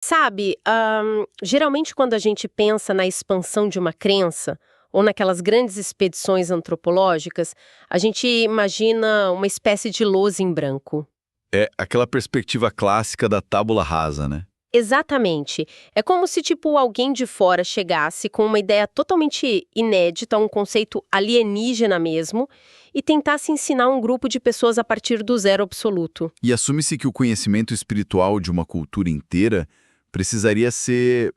Sabe, geralmente quando a gente pensa na expansão de uma crença, ou naquelas grandes expedições antropológicas, a gente imagina uma espécie de lousa em branco. É aquela perspectiva clássica da tábula rasa, né? Exatamente. É como se, tipo, alguém de fora chegasse com uma ideia totalmente inédita, um conceito alienígena mesmo, e tentasse ensinar um grupo de pessoas a partir do zero absoluto. E assume-se que o conhecimento espiritual de uma cultura inteira precisaria ser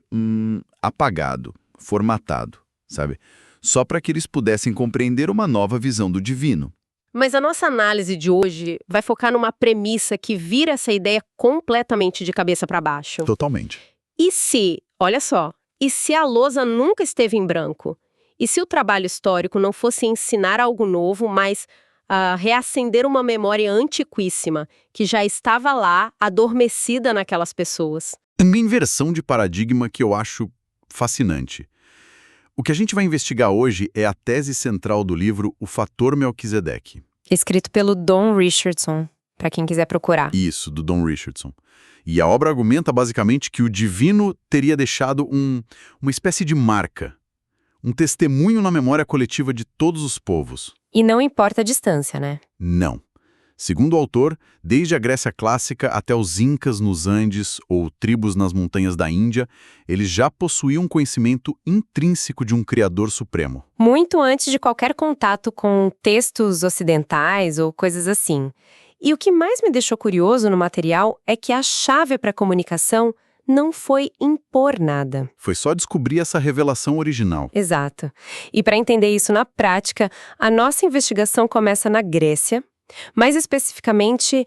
apagado, formatado, sabe? Só para que eles pudessem compreender uma nova visão do divino. Mas a nossa análise de hoje vai focar numa premissa que vira essa ideia completamente de cabeça para baixo. Totalmente. E se, olha só, e se a lousa nunca esteve em branco? E se o trabalho histórico não fosse ensinar algo novo, mas reacender uma memória antiquíssima, que já estava lá, adormecida naquelas pessoas? Uma inversão de paradigma que eu acho fascinante. O que a gente vai investigar hoje é a tese central do livro O Fator Melquisedeque. Escrito pelo Don Richardson, para quem quiser procurar. Isso, do Don Richardson. E a obra argumenta basicamente que o divino teria deixado uma espécie de marca, um testemunho na memória coletiva de todos os povos. E não importa a distância, né? Não. Segundo o autor, desde a Grécia clássica até os Incas nos Andes ou tribos nas montanhas da Índia, eles já possuíam um conhecimento intrínseco de um Criador Supremo. Muito antes de qualquer contato com textos ocidentais ou coisas assim. E o que mais me deixou curioso no material é que a chave para a comunicação não foi impor nada. Foi só descobrir essa revelação original. Exato. E para entender isso na prática, a nossa investigação começa na Grécia, mais especificamente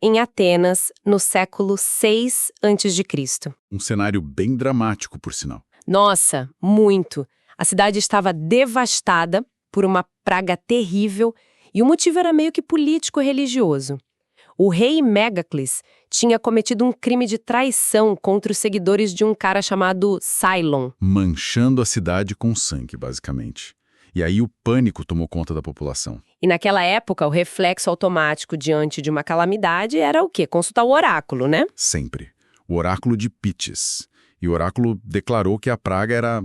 em Atenas, no século VI a.C. Um cenário bem dramático, por sinal. Nossa, muito! A cidade estava devastada por uma praga terrível e o motivo era meio que político-religioso. O rei Megacles tinha cometido um crime de traição contra os seguidores de um cara chamado Cylon. Manchando a cidade com sangue, basicamente. E aí o pânico tomou conta da população. E naquela época, o reflexo automático diante de uma calamidade era o quê? Consultar o oráculo, né? Sempre. O oráculo de Pitys. E o oráculo declarou que a praga era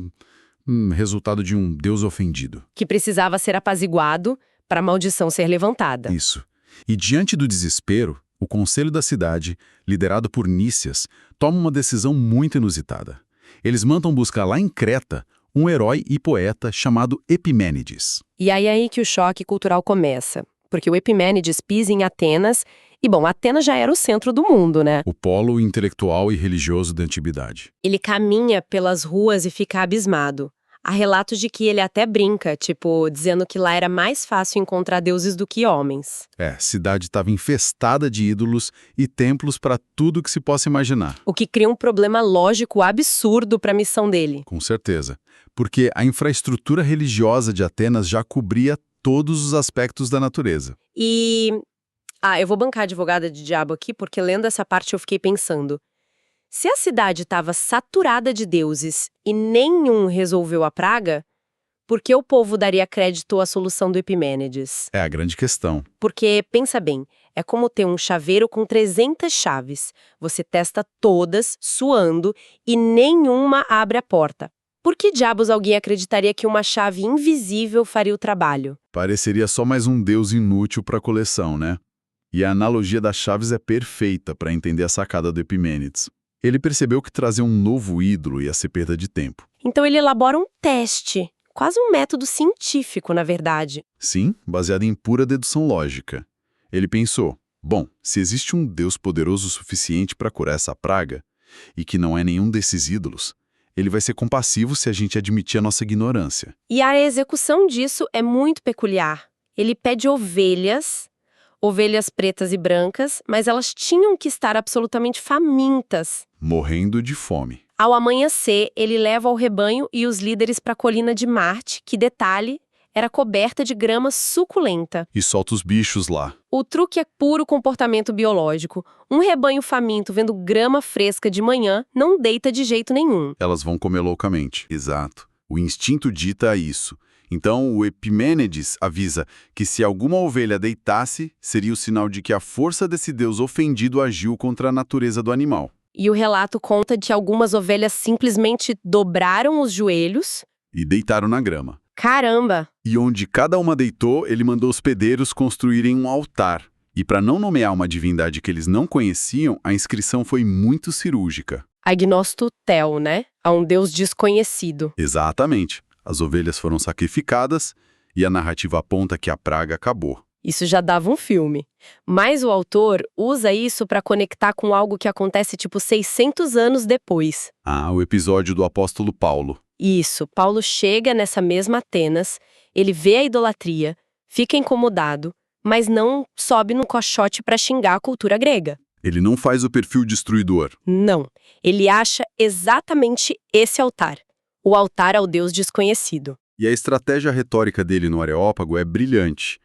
resultado de um deus ofendido. Que precisava ser apaziguado para a maldição ser levantada. Isso. E diante do desespero, o conselho da cidade, liderado por Nícias, toma uma decisão muito inusitada. Eles mandam buscar lá em Creta um herói e poeta chamado Epimênides. E aí que o choque cultural começa, porque o Epimênides pisa em Atenas, e bom, Atenas já era o centro do mundo, né? O polo intelectual e religioso da antiguidade. Ele caminha pelas ruas e fica abismado. Há relatos de que ele até brinca, tipo, dizendo que lá era mais fácil encontrar deuses do que homens. A cidade estava infestada de ídolos e templos para tudo que se possa imaginar. O que cria um problema lógico absurdo para a missão dele. Com certeza. Porque a infraestrutura religiosa de Atenas já cobria todos os aspectos da natureza. Eu vou bancar advogada de diabo aqui, porque lendo essa parte eu fiquei pensando. Se a cidade estava saturada de deuses e nenhum resolveu a praga, por que o povo daria crédito à solução do Epimênides? É a grande questão. Porque, pensa bem, é como ter um chaveiro com 300 chaves. Você testa todas, suando, e nenhuma abre a porta. Por que diabos alguém acreditaria que uma chave invisível faria o trabalho? Pareceria só mais um deus inútil para a coleção, né? E a analogia das chaves é perfeita para entender a sacada do Epimênides. Ele percebeu que trazer um novo ídolo ia ser perda de tempo. Então ele elabora um teste, quase um método científico, na verdade. Sim, baseado em pura dedução lógica. Ele pensou, bom, se existe um Deus poderoso o suficiente para curar essa praga, e que não é nenhum desses ídolos, ele vai ser compassivo se a gente admitir a nossa ignorância. E a execução disso é muito peculiar. Ele pede ovelhas pretas e brancas, mas elas tinham que estar absolutamente famintas. Morrendo de fome. Ao amanhecer, ele leva o rebanho e os líderes para a colina de Marte, que, detalhe, era coberta de grama suculenta. E solta os bichos lá. O truque é puro comportamento biológico. Um rebanho faminto vendo grama fresca de manhã não deita de jeito nenhum. Elas vão comer loucamente. Exato. O instinto dita isso. Então, o Epimênides avisa que se alguma ovelha deitasse, seria o sinal de que a força desse deus ofendido agiu contra a natureza do animal. E o relato conta de algumas ovelhas simplesmente dobraram os joelhos. E deitaram na grama. Caramba! E onde cada uma deitou, ele mandou os pedreiros construírem um altar. E para não nomear uma divindade que eles não conheciam, a inscrição foi muito cirúrgica. Agnosto Tel, né? A um deus desconhecido. Exatamente. As ovelhas foram sacrificadas e a narrativa aponta que a praga acabou. Isso já dava um filme. Mas o autor usa isso para conectar com algo que acontece tipo 600 anos depois. Ah, o episódio do apóstolo Paulo. Isso, Paulo chega nessa mesma Atenas, ele vê a idolatria, fica incomodado, mas não sobe no caixote para xingar a cultura grega. Ele não faz o perfil destruidor. Não, ele acha exatamente esse altar, o altar ao Deus desconhecido. E a estratégia retórica dele no Areópago é brilhante.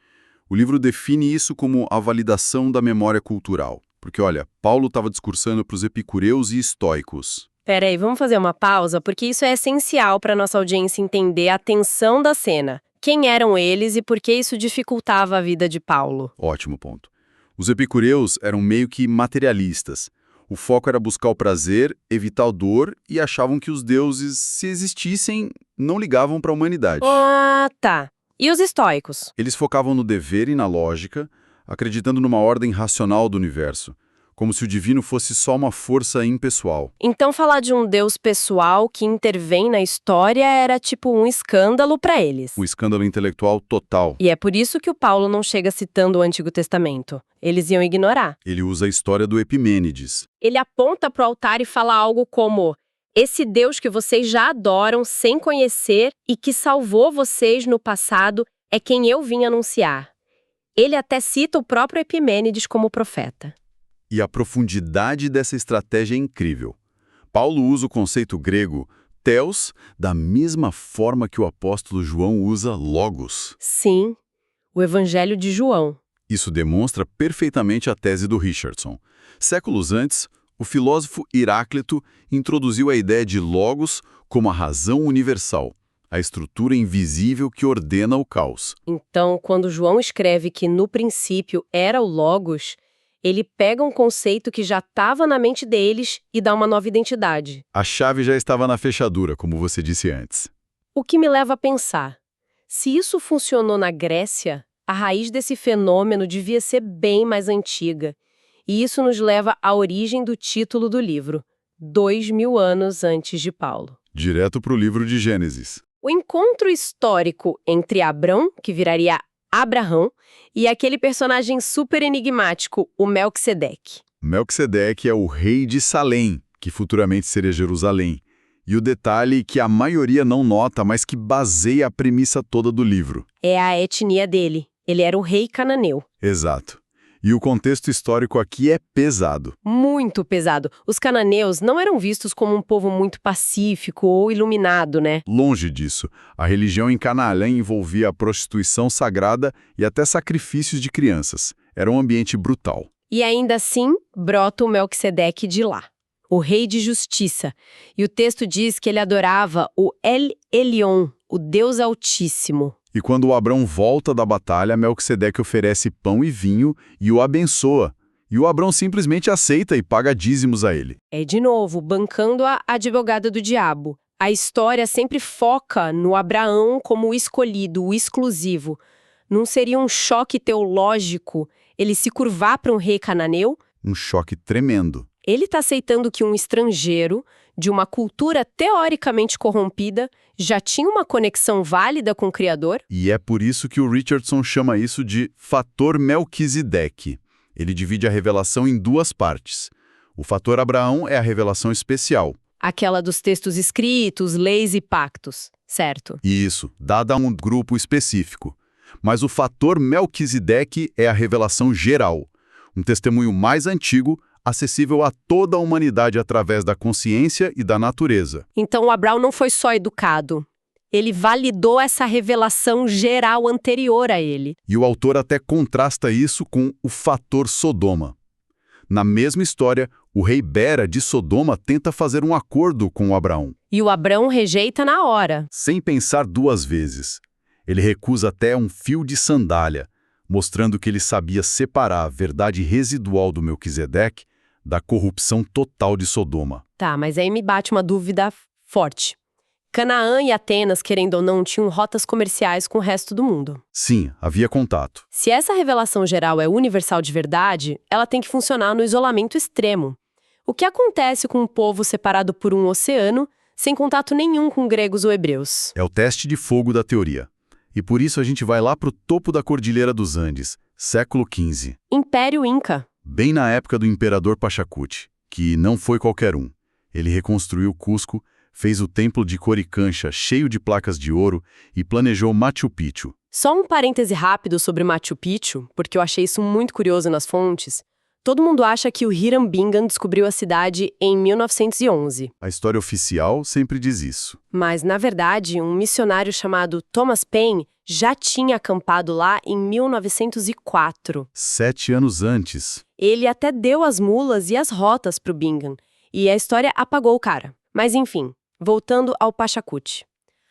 O livro define isso como a validação da memória cultural. Porque, olha, Paulo estava discursando para os epicureus e estoicos. Peraí, vamos fazer uma pausa, porque isso é essencial para nossa audiência entender a tensão da cena. Quem eram eles e por que isso dificultava a vida de Paulo? Ótimo ponto. Os epicureus eram meio que materialistas. O foco era buscar o prazer, evitar a dor e achavam que os deuses, se existissem, não ligavam para a humanidade. Ah, tá. E os estoicos? Eles focavam no dever e na lógica, acreditando numa ordem racional do universo, como se o divino fosse só uma força impessoal. Então falar de um Deus pessoal que intervém na história era tipo um escândalo para eles. Um escândalo intelectual total. E é por isso que o Paulo não chega citando o Antigo Testamento. Eles iam ignorar. Ele usa a história do Epimênides. Ele aponta para o altar e fala algo como: esse Deus que vocês já adoram sem conhecer e que salvou vocês no passado é quem eu vim anunciar. Ele até cita o próprio Epimênides como profeta. E a profundidade dessa estratégia é incrível. Paulo usa o conceito grego theos da mesma forma que o apóstolo João usa logos. Sim, o Evangelho de João. Isso demonstra perfeitamente a tese do Richardson. Séculos antes, o filósofo Heráclito introduziu a ideia de logos como a razão universal, a estrutura invisível que ordena o caos. Então, quando João escreve que no princípio era o logos, ele pega um conceito que já estava na mente deles e dá uma nova identidade. A chave já estava na fechadura, como você disse antes. O que me leva a pensar, se isso funcionou na Grécia, a raiz desse fenômeno devia ser bem mais antiga. E isso nos leva à origem do título do livro, 2000 anos antes de Paulo. Direto para o livro de Gênesis. O encontro histórico entre Abrão, que viraria Abraão, e aquele personagem super enigmático, o Melquisedeque. Melquisedeque é o rei de Salém, que futuramente seria Jerusalém. E o detalhe que a maioria não nota, mas que baseia a premissa toda do livro. É a etnia dele. Ele era o rei cananeu. Exato. E o contexto histórico aqui é pesado. Muito pesado. Os cananeus não eram vistos como um povo muito pacífico ou iluminado, né? Longe disso. A religião em Canaã envolvia a prostituição sagrada e até sacrifícios de crianças. Era um ambiente brutal. E ainda assim, brota o Melquisedeque de lá, o rei de justiça. E o texto diz que ele adorava o El Elyon, o Deus Altíssimo. E quando o Abrão volta da batalha, Melquisedeque oferece pão e vinho e o abençoa. E o Abrão simplesmente aceita e paga dízimos a ele. É, de novo, bancando a advogada do diabo. A história sempre foca no Abraão como o escolhido, o exclusivo. Não seria um choque teológico ele se curvar para um rei cananeu? Um choque tremendo. Ele está aceitando que um estrangeiro, de uma cultura teoricamente corrompida, já tinha uma conexão válida com o Criador? E é por isso que o Richardson chama isso de fator Melquisedeque. Ele divide a revelação em duas partes. O fator Abraão é a revelação especial. Aquela dos textos escritos, leis e pactos, certo? Isso, dada a um grupo específico. Mas o fator Melquisedeque é a revelação geral. Um testemunho mais antigo, acessível a toda a humanidade através da consciência e da natureza. Então o Abraão não foi só educado. Ele validou essa revelação geral anterior a ele. E o autor até contrasta isso com o fator Sodoma. Na mesma história, o rei Bera de Sodoma tenta fazer um acordo com o Abraão. E o Abraão rejeita na hora. Sem pensar duas vezes. Ele recusa até um fio de sandália, mostrando que ele sabia separar a verdade residual do Melquisedeque da corrupção total de Sodoma. Tá, mas aí me bate uma dúvida forte. Canaã e Atenas, querendo ou não, tinham rotas comerciais com o resto do mundo. Sim, havia contato. Se essa revelação geral é universal de verdade, ela tem que funcionar no isolamento extremo. O que acontece com um povo separado por um oceano, sem contato nenhum com gregos ou hebreus? É o teste de fogo da teoria. E por isso a gente vai lá para o topo da Cordilheira dos Andes, século XV. Império Inca. Bem na época do imperador Pachacuti, que não foi qualquer um. Ele reconstruiu Cusco, fez o templo de Coricancha cheio de placas de ouro e planejou Machu Picchu. Só um parêntese rápido sobre Machu Picchu, porque eu achei isso muito curioso nas fontes. Todo mundo acha que o Hiram Bingham descobriu a cidade em 1911. A história oficial sempre diz isso. Mas, na verdade, um missionário chamado Thomas Paine já tinha acampado lá em 1904. 7 anos antes. Ele até deu as mulas e as rotas para o Bingham, e a história apagou o cara. Mas, enfim, voltando ao Pachacuti.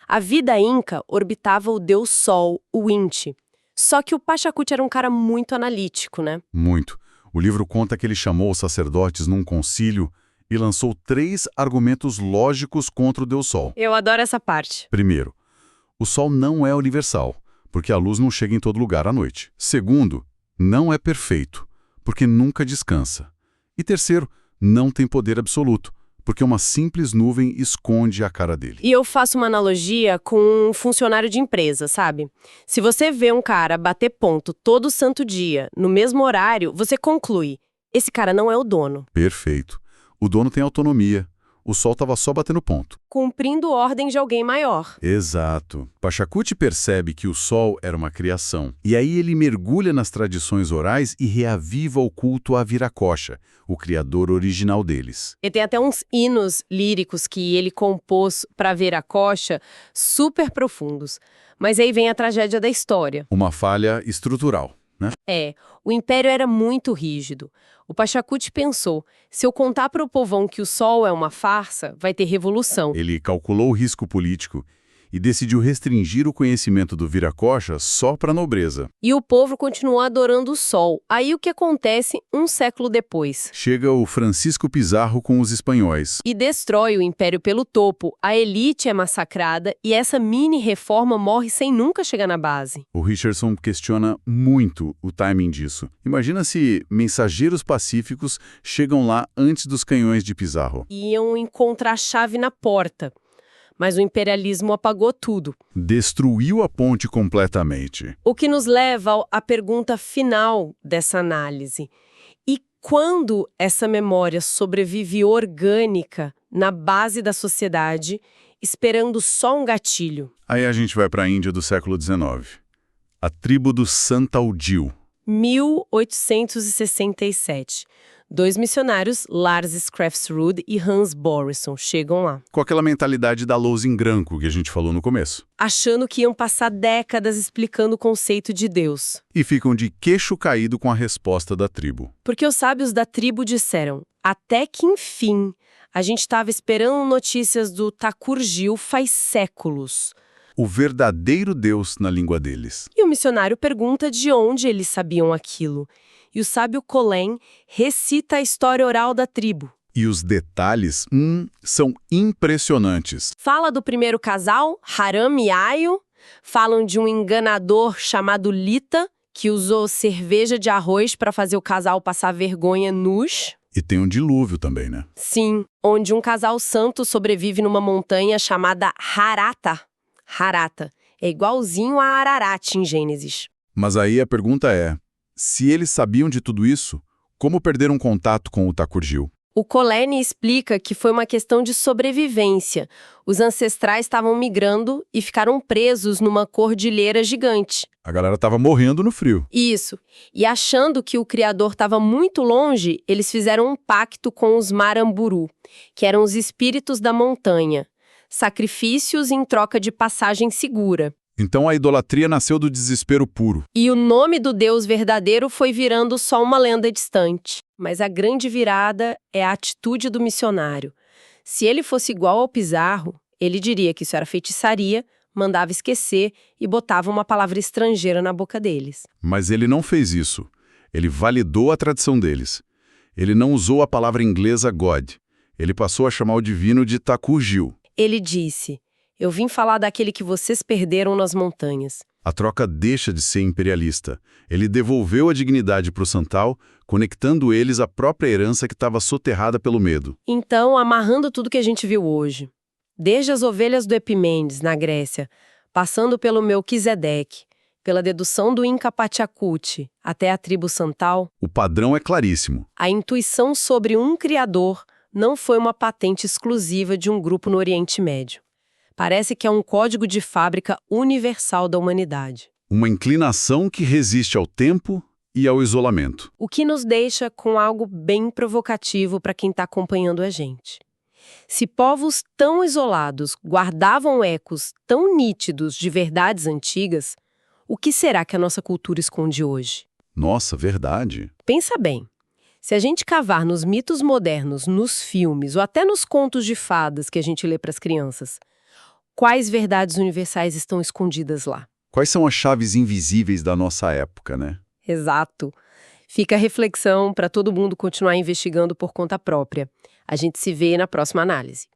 A vida inca orbitava o deus Sol, o Inti. Só que o Pachacuti era um cara muito analítico, né? Muito. O livro conta que ele chamou os sacerdotes num concílio e lançou 3 argumentos lógicos contra o deus Sol. Eu adoro essa parte. Primeiro, o Sol não é universal, porque a luz não chega em todo lugar à noite. Segundo, não é perfeito, porque nunca descansa. E terceiro, não tem poder absoluto, porque uma simples nuvem esconde a cara dele. E eu faço uma analogia com um funcionário de empresa, sabe? Se você vê um cara bater ponto todo santo dia, no mesmo horário, você conclui, esse cara não é o dono. Perfeito. O dono tem autonomia. O Sol estava só batendo ponto. Cumprindo ordem de alguém maior. Exato. Pachacuti percebe que o Sol era uma criação. E aí ele mergulha nas tradições orais e reaviva o culto a Viracocha, o criador original deles. E tem até uns hinos líricos que ele compôs para Viracocha super profundos. Mas aí vem a tragédia da história. Uma falha estrutural, né? O império era muito rígido. O Pachacuti pensou, se eu contar para o povão que o sol é uma farsa, vai ter revolução. Ele calculou o risco político e decidiu restringir o conhecimento do Viracocha só para a nobreza. E o povo continuou adorando o sol. Aí o que acontece um século depois? Chega o Francisco Pizarro com os espanhóis. E destrói o império pelo topo, a elite é massacrada e essa mini-reforma morre sem nunca chegar na base. O Richardson questiona muito o timing disso. Imagina se mensageiros pacíficos chegam lá antes dos canhões de Pizarro. Iam encontrar a chave na porta. Mas o imperialismo apagou tudo. Destruiu a ponte completamente. O que nos leva à pergunta final dessa análise. E quando essa memória sobrevive orgânica na base da sociedade, esperando só um gatilho? Aí a gente vai para a Índia do século XIX. A tribo do Santalgil. 1867. 2 missionários, Lars Skrefsrud e Hans Borison, chegam lá. Com aquela mentalidade da lousa em branco que a gente falou no começo. Achando que iam passar décadas explicando o conceito de Deus. E ficam de queixo caído com a resposta da tribo. Porque os sábios da tribo disseram, até que enfim, a gente estava esperando notícias do Thakur-gil faz séculos. O verdadeiro Deus na língua deles. E o missionário pergunta de onde eles sabiam aquilo. E o sábio Colén recita a história oral da tribo. E os detalhes, são impressionantes. Fala do primeiro casal, Haram e Aio. Falam de um enganador chamado Lita, que usou cerveja de arroz para fazer o casal passar vergonha nus. E tem um dilúvio também, né? Sim, onde um casal santo sobrevive numa montanha chamada Harata. Harata. É igualzinho a Ararat em Gênesis. Mas aí a pergunta é, se eles sabiam de tudo isso, como perderam contato com o Thakur-gil? O Colén explica que foi uma questão de sobrevivência. Os ancestrais estavam migrando e ficaram presos numa cordilheira gigante. A galera estava morrendo no frio. Isso. E achando que o Criador estava muito longe, eles fizeram um pacto com os Maramburu, que eram os espíritos da montanha. Sacrifícios em troca de passagem segura. Então a idolatria nasceu do desespero puro. E o nome do Deus verdadeiro foi virando só uma lenda distante. Mas a grande virada é a atitude do missionário. Se ele fosse igual ao Pizarro, ele diria que isso era feitiçaria, mandava esquecer e botava uma palavra estrangeira na boca deles. Mas ele não fez isso. Ele validou a tradição deles. Ele não usou a palavra inglesa God. Ele passou a chamar o divino de Takurgil. Ele disse: eu vim falar daquele que vocês perderam nas montanhas. A troca deixa de ser imperialista. Ele devolveu a dignidade para o Santal, conectando eles à própria herança que estava soterrada pelo medo. Então, amarrando tudo que a gente viu hoje, desde as ovelhas do Epimênides, na Grécia, passando pelo Melquisedeque, pela dedução do Inca Pachacuti até a tribo Santal, O padrão é claríssimo. a intuição sobre um criador não foi uma patente exclusiva de um grupo no Oriente Médio. Parece que é um código de fábrica universal da humanidade. Uma inclinação que resiste ao tempo e ao isolamento. O que nos deixa com algo bem provocativo para quem está acompanhando a gente. Se povos tão isolados guardavam ecos tão nítidos de verdades antigas, o que será que a nossa cultura esconde hoje? Nossa, verdade. Pensa bem. Se a gente cavar nos mitos modernos, nos filmes ou até nos contos de fadas que a gente lê para as crianças, quais verdades universais estão escondidas lá? Quais são as chaves invisíveis da nossa época, né? Exato. Fica a reflexão para todo mundo continuar investigando por conta própria. A gente se vê na próxima análise.